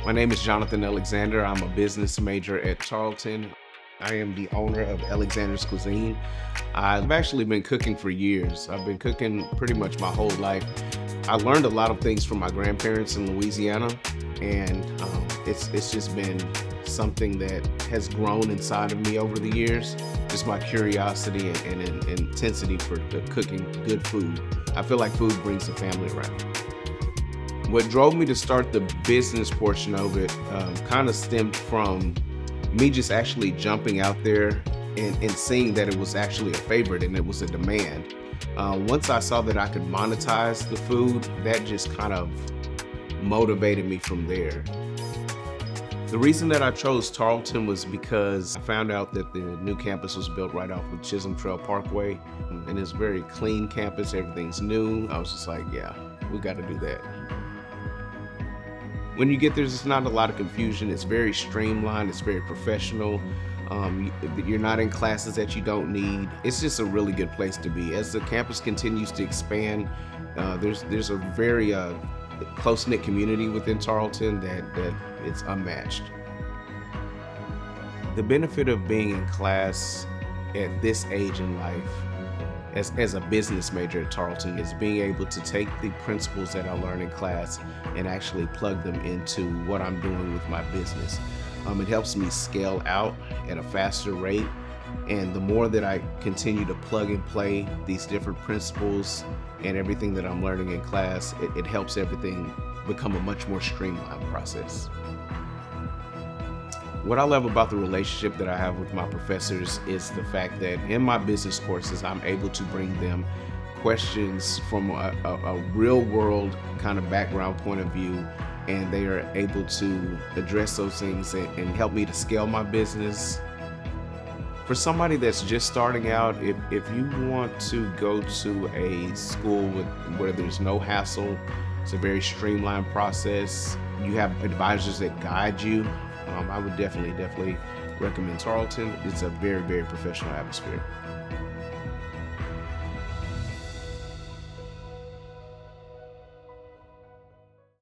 My name is Jonathan Alexander. I'm a business major at Tarleton. I am the owner of Alexander's Cuisine. I've actually been cooking for years. I've been cooking pretty much my whole life. I learned a lot of things from my grandparents in Louisiana, and it's just been something that has grown inside of me over the years. Just my curiosity and intensity for cooking good food. I feel like food brings the family around. What drove me to start the business portion of it kind of stemmed from me just actually jumping out there and seeing that it was actually a favorite and it was a demand. Once I saw that I could monetize the food, that just kind of motivated me from there. The reason that I chose Tarleton was because I found out that the new campus was built right off of Chisholm Trail Parkway, and it's a very clean campus, everything's new. I was just like, yeah, we got to do that. When you get there, there's not a lot of confusion. It's very streamlined, it's very professional. You're not in classes that you don't need. It's just a really good place to be. As the campus continues to expand, there's a very close-knit community within Tarleton that it's unmatched. The benefit of being in class at this age in life as a business major at Tarleton is being able to take the principles that I learned in class and actually plug them into what I'm doing with my business. It helps me scale out at a faster rate, and the more that I continue to plug and play these different principles and everything that I'm learning in class, it helps everything become a much more streamlined process. What I love about the relationship that I have with my professors is the fact that in my business courses, I'm able to bring them questions from a real world kind of background point of view, and they are able to address those things and help me to scale my business. For somebody that's just starting out, if you want to go to a school where there's no hassle, it's a very streamlined process, you have advisors that guide you, I would definitely recommend Tarleton. It's a very, very professional atmosphere.